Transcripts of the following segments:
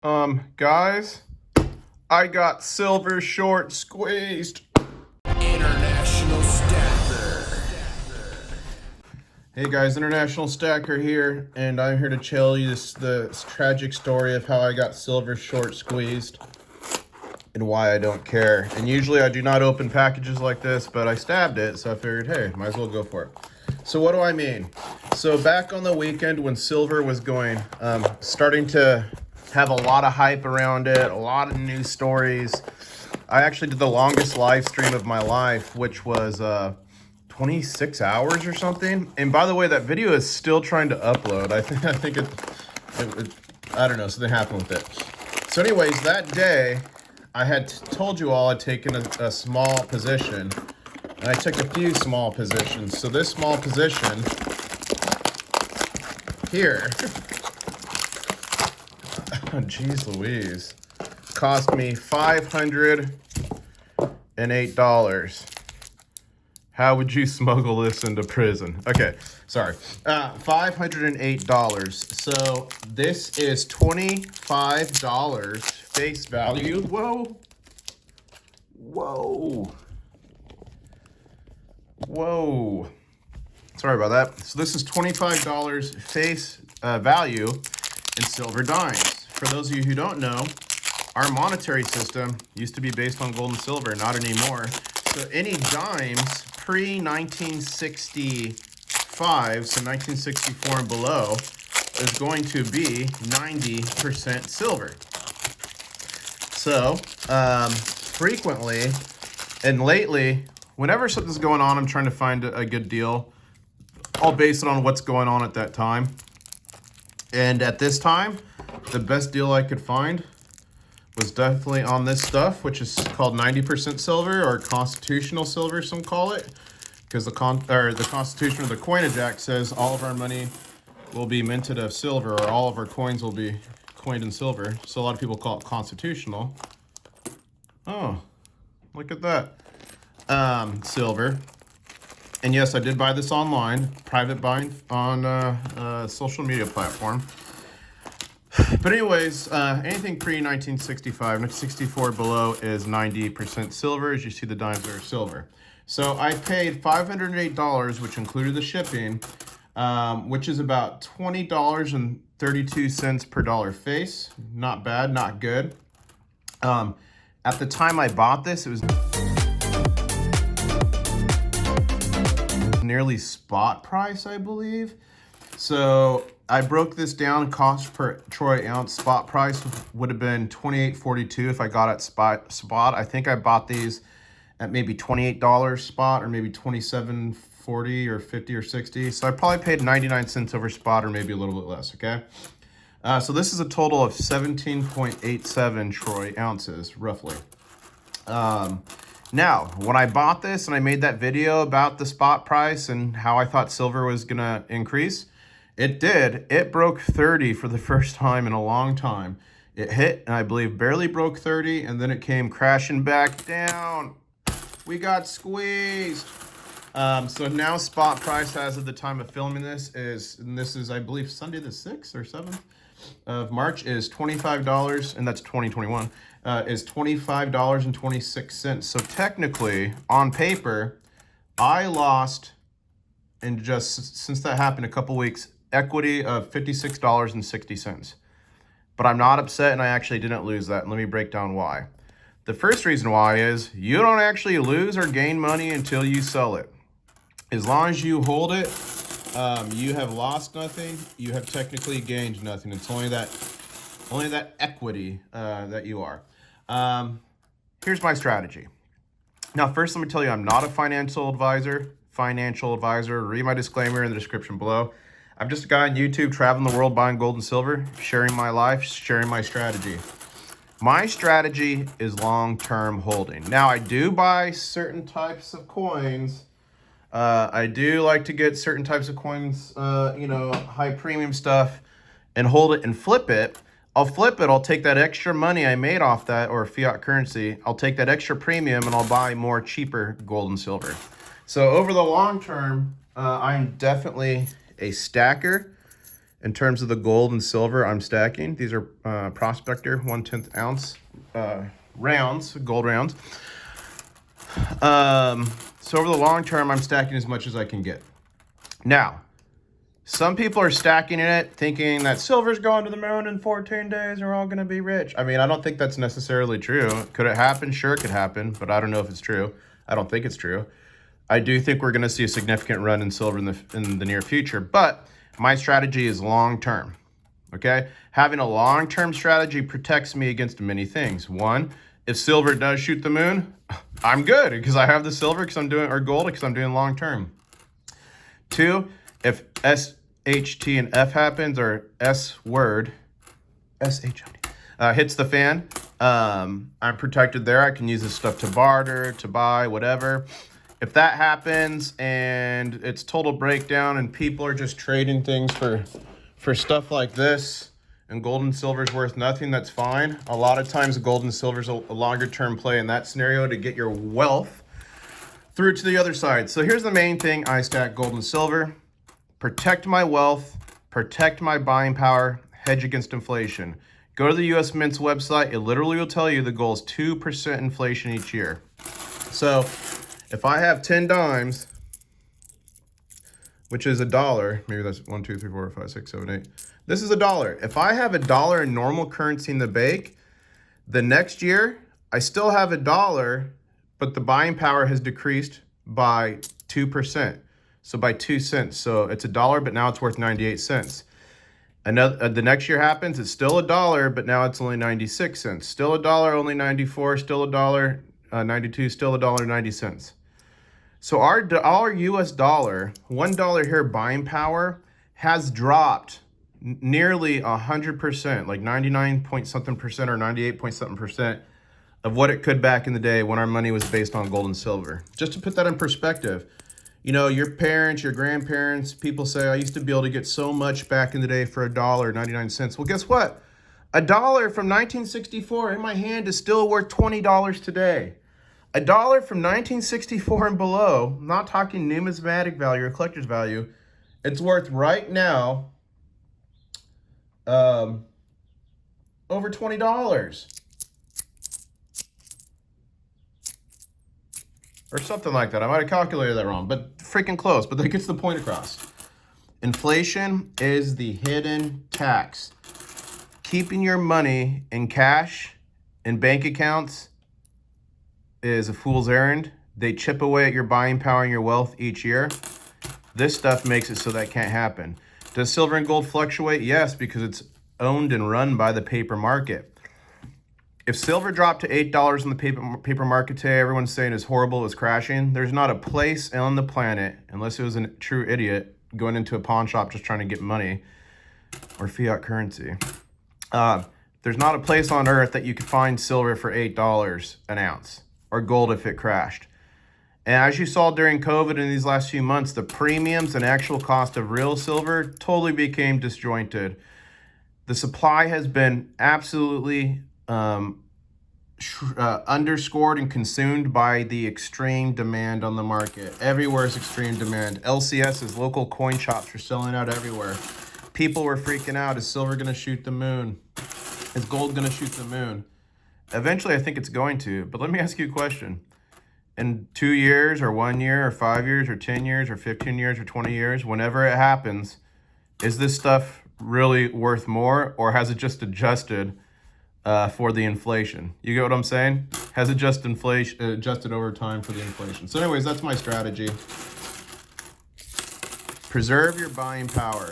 Guys, I got silver short squeezed. International Stacker. Hey guys, International Stacker here, and I'm here to tell you the tragic story of how I got silver short squeezed and why I don't care. And usually I do not open packages like this, but I stabbed it, so I figured, hey, might as well go for it. So what do I mean? So back on the weekend when silver was going, starting to have a lot of hype around it, a lot of news stories. I actually did the longest live stream of my life, which was 26 hours or something. And by the way, that video is still trying to upload. I think I don't know, something happened with it. So anyways, that day, I had told you all I'd taken a small position. And I took a few small positions. So this small position here, jeez Louise, cost me $508. How would you smuggle this into prison? Okay, sorry. $508. So this is $25 face value. Whoa. Whoa. Whoa. Sorry about that. So this is $25 face value in silver dimes. For those of you who don't know, our monetary system used to be based on gold and silver, not anymore. So any dimes pre-1965, so 1964 and below, is going to be 90% silver. So frequently and lately, whenever something's going on, I'm trying to find a good deal. I'll base it on what's going on at that time. And at this time, the best deal I could find was definitely on this stuff, which is called 90% silver, or constitutional silver, some call it, because the Constitution of the Coinage Act says all of our money will be minted of silver, or all of our coins will be coined in silver. So a lot of people call it constitutional. Oh, look at that. Silver. And yes, I did buy this online, private buying on a social media platform. But anyways, anything pre-1965, 1964 below is 90% silver. As you see, the dimes are silver. So I paid $508, which included the shipping, which is about $20.32 per dollar face. Not bad, not good. At the time I bought this, it was nearly spot price, I believe. So I broke this down. Cost per troy ounce spot price would have been $28.42 if I got it spot. I think I bought these at maybe $28 spot, or maybe $27.40 or $50 or $60. So I probably paid 99 cents over spot, or maybe a little bit less. Okay. So this is a total of 17.87 troy ounces, roughly. Now, when I bought this and I made that video about the spot price and how I thought silver was going to increase, it did. It broke 30 for the first time in a long time. It hit, and I believe barely broke 30, and then it came crashing back down. We got squeezed. So now spot price as of the time of filming this is, and this is, I believe, Sunday the 6th or 7th of March, is $25, and that's 2021, is $25.26. So technically, on paper, I lost, in just since that happened a couple weeks, equity of $56.60. But I'm not upset, and I actually didn't lose that. And let me break down why. The first reason why is you don't actually lose or gain money until you sell it. As long as you hold it, you have lost nothing. You have technically gained nothing. It's only that equity that you are. Here's my strategy. Now, first, let me tell you, I'm not a financial advisor. Read my disclaimer in the description below. I'm just a guy on YouTube traveling the world buying gold and silver, sharing my life, sharing my strategy. My strategy is long-term holding. Now, I do buy certain types of coins. I do like to get certain types of coins, high premium stuff, and hold it and flip it. I'll flip it. I'll take that extra money I made off that, or fiat currency. I'll take that extra premium and I'll buy more cheaper gold and silver. So over the long term, I'm definitely a stacker. in terms of the gold and silver I'm stacking. These are Prospector 1/10 ounce rounds, gold rounds. So over the long term, I'm stacking as much as I can get. Now, some people are stacking it thinking that silver's going to the moon in 14 days, we're all going to be rich. I mean, I don't think that's necessarily true. Could it happen? Sure, it could happen, but I don't know if it's true. I don't think it's true. I do think we're going to see a significant run in silver in the near future, but my strategy is long-term, okay? Having a long-term strategy protects me against many things. One, if silver does shoot the moon, I'm good because I have the silver because I'm doing, or gold because I'm doing long-term. Two, if S, H, T, and F happens, or S word, S, H, hits the fan, I'm protected there. I can use this stuff to barter, to buy, whatever. If that happens and it's total breakdown and people are just trading things for stuff like this and gold and silver is worth nothing, that's fine. A lot of times gold and silver is a longer term play in that scenario to get your wealth through to the other side. So here's the main thing I stack gold and silver. Protect my wealth, protect my buying power, hedge against inflation. Go to the US Mint's website. It literally will tell you the goal is 2% inflation each year. So if I have 10 dimes, which is $1, maybe that's 1, 2, 3, 4, 5, 6, 7, 8. This is $1. If I have $1 in normal currency in the bank, the next year I still have $1, but the buying power has decreased by 2%. So by 2 cents. So it's $1, but now it's worth 98 cents. The next year happens, it's still $1, but now it's only 96 cents. Still $1, only 94. Still $1, 92. Still $1.90. So our US dollar, $1 here buying power has dropped nearly 100%, like 99 point something percent or 98 point something percent of what it could back in the day when our money was based on gold and silver. Just to put that in perspective, you know, your parents, your grandparents, people say, I used to be able to get so much back in the day for $1, 99 cents. Well, guess what? $1 from 1964 in my hand is still worth $20 today. $1 from 1964 and below, I'm not talking numismatic value or collector's value, it's worth right now over $20. Or something like that. I might have calculated that wrong, but freaking close. But that gets the point across. Inflation is the hidden tax. Keeping your money in cash, in bank accounts, is a fool's errand. They chip away at your buying power and your wealth each year. This stuff makes it so that can't happen. Does silver and gold fluctuate? Yes, because it's owned and run by the paper market. If silver dropped to $8 in the paper market today, everyone's saying it's horrible, it's crashing. There's not a place on the planet, unless it was a true idiot going into a pawn shop just trying to get money or fiat currency. There's not a place on earth that you could find silver for $8 an ounce or gold if it crashed. And as you saw during COVID in these last few months, the premiums and actual cost of real silver totally became disjointed. The supply has been absolutely underscored and consumed by the extreme demand on the market. Everywhere is extreme demand. LCS's, local coin shops, are selling out everywhere. People were freaking out. Is silver going to shoot the moon? Is gold going to shoot the moon? Eventually, I think it's going to. But let me ask you a question. In 2 years or 1 year or 5 years or 10 years or 15 years or 20 years, whenever it happens, is this stuff really worth more, or has it just adjusted for the inflation? You get what I'm saying? Has it just adjusted over time for the inflation? So anyways, that's my strategy. Preserve your buying power.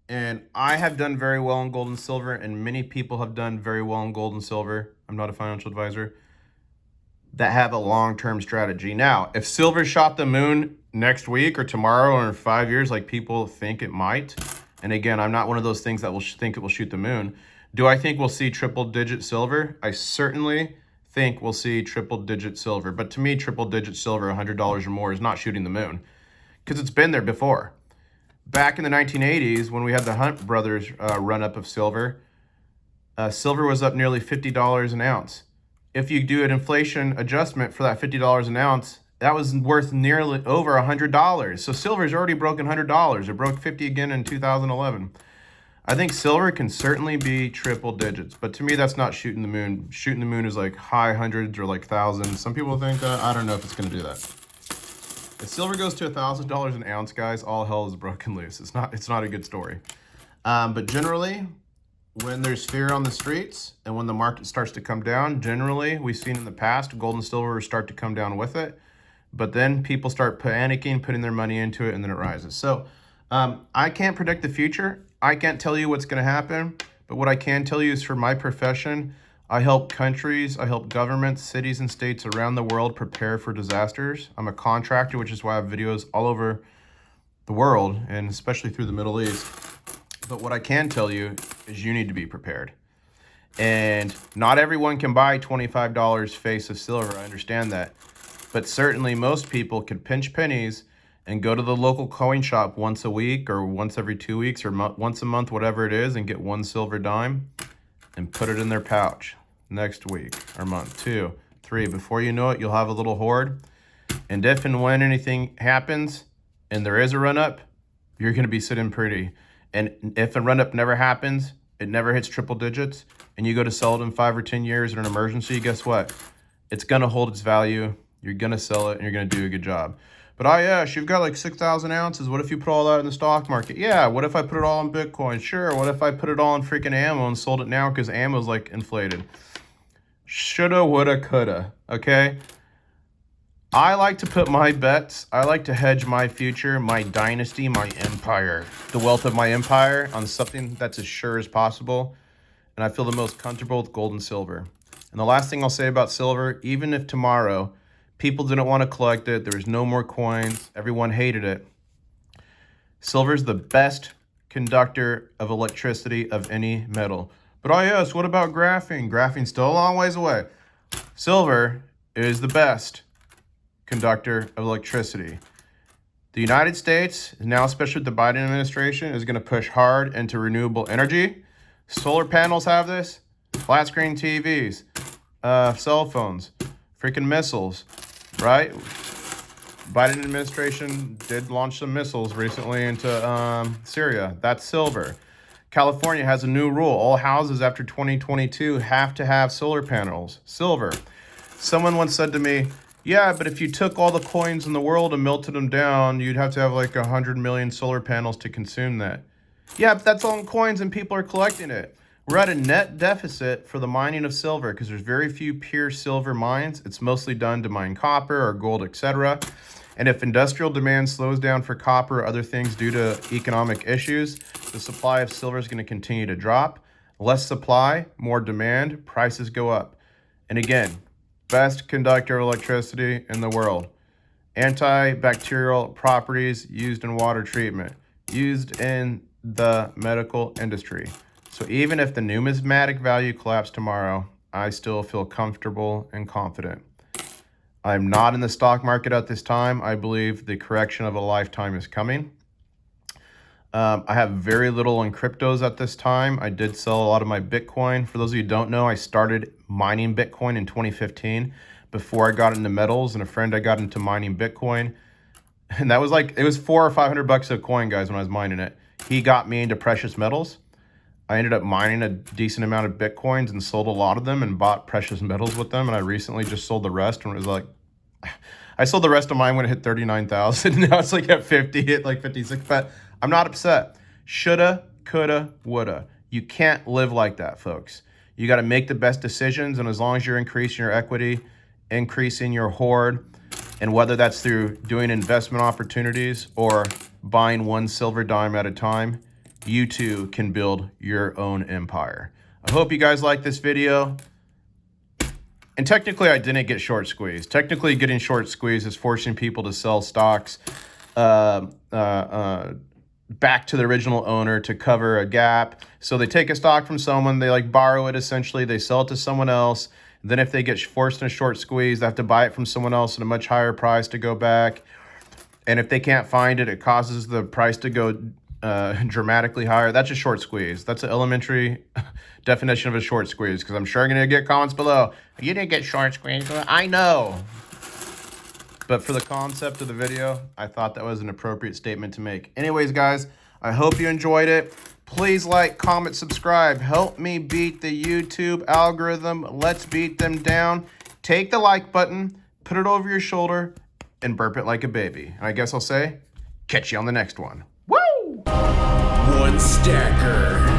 And I have done very well in gold and silver, and many people have done very well in gold and silver. I'm not a financial advisor. That have a long-term strategy. Now, if silver shot the moon next week or tomorrow or in 5 years, like people think it might, and again, I'm not one of those things that will think it will shoot the moon. Do I think we'll see triple-digit silver? I certainly think we'll see triple-digit silver. But to me, triple-digit silver, $100 or more, is not shooting the moon because it's been there before. Back in the 1980s, when we had the Hunt brothers run-up of silver, silver was up nearly $50 an ounce. If you do an inflation adjustment for that $50 an ounce, that was worth nearly over $100. So silver's already broken $100. It broke 50 again in 2011. I think silver can certainly be triple digits, but to me, that's not shooting the moon. Shooting the moon is like high hundreds or like thousands. Some people think that. I don't know if it's going to do that. If silver goes to $1,000 an ounce, guys, all hell is broken loose. It's not a good story. But generally, when there's fear on the streets and when the market starts to come down, generally, we've seen in the past, gold and silver start to come down with it. But then people start panicking, putting their money into it, and then it rises. So I can't predict the future. I can't tell you what's going to happen. But what I can tell you is for my profession, I help countries, I help governments, cities, and states around the world prepare for disasters. I'm a contractor, which is why I have videos all over the world, and especially through the Middle East. But what I can tell you is you need to be prepared. And not everyone can buy $25 face of silver. I understand that. But certainly most people could pinch pennies and go to the local coin shop once a week or once every 2 weeks or once a month, whatever it is, and get one silver dime and put it in their pouch next week or month, 2, 3. Before you know it, you'll have a little hoard. And if and when anything happens and there is a run-up, you're going to be sitting pretty. And if a run-up never happens, it never hits triple digits, and you go to sell it in 5 or 10 years in an emergency, guess what? It's going to hold its value. You're going to sell it, and you're going to do a good job. But yes, you've got like 6,000 ounces. What if you put all that in the stock market? Yeah, what if I put it all in Bitcoin? Sure, what if I put it all in freaking ammo and sold it now because ammo's like inflated? Shoulda, woulda, coulda, okay? I like to put my bets, I like to hedge my future, my dynasty, my empire, the wealth of my empire on something that's as sure as possible. And I feel the most comfortable with gold and silver. And the last thing I'll say about silver, even if tomorrow people didn't want to collect it, there was no more coins, everyone hated it, silver is the best conductor of electricity of any metal. But yes, what about graphene? Graphene's still a long ways away. Silver is the best conductor of electricity. The United States, now especially with the Biden administration, is going to push hard into renewable energy. Solar panels have this, flat screen TVs, cell phones, freaking missiles, right? Biden administration did launch some missiles recently into Syria. That's silver. California has a new rule. All houses after 2022 have to have solar panels. Silver. Someone once said to me, yeah, but if you took all the coins in the world and melted them down, you'd have to have like 100 million solar panels to consume that. Yeah, but that's all in coins and people are collecting it. We're at a net deficit for the mining of silver because there's very few pure silver mines. It's mostly done to mine copper or gold, etc. And if industrial demand slows down for copper or other things due to economic issues, the supply of silver is going to continue to drop. Less supply, more demand, prices go up. And again, best conductor of electricity in the world. Antibacterial properties used in water treatment, used in the medical industry. So even if the numismatic value collapsed tomorrow, I still feel comfortable and confident. I'm not in the stock market at this time. I believe the correction of a lifetime is coming. I have very little in cryptos at this time. I did sell a lot of my Bitcoin. For those of you who don't know, I started mining Bitcoin in 2015 before I got into metals, and a friend I got into mining Bitcoin. And that was like, it was $400 or $500 a coin, guys, when I was mining it. He got me into precious metals. I ended up mining a decent amount of Bitcoins and sold a lot of them and bought precious metals with them. And I recently just sold the rest, and it was like, I sold the rest of mine when it hit 39,000. Now it's like at 50, hit like 56, but I'm not upset. Shoulda, coulda, woulda. You can't live like that, folks. You got to make the best decisions, and as long as you're increasing your equity, increasing your hoard, and whether that's through doing investment opportunities or buying one silver dime at a time, you too can build your own empire. I hope you guys like this video. And technically, I didn't get short squeezed. Technically, getting short squeezed is forcing people to sell stocks back to the original owner to cover a gap. So they take a stock from someone, they like borrow it essentially, they sell it to someone else. Then if they get forced in a short squeeze, they have to buy it from someone else at a much higher price to go back. And if they can't find it, it causes the price to go dramatically higher. That's a short squeeze. That's an elementary definition of a short squeeze, because I'm sure I'm going to get comments below. You didn't get short squeezed. I know. But for the concept of the video, I thought that was an appropriate statement to make. Anyways, guys, I hope you enjoyed it. Please like, comment, subscribe. Help me beat the YouTube algorithm. Let's beat them down. Take the like button, put it over your shoulder, and burp it like a baby. And I guess I'll say, catch you on the next one. Woo! One stacker.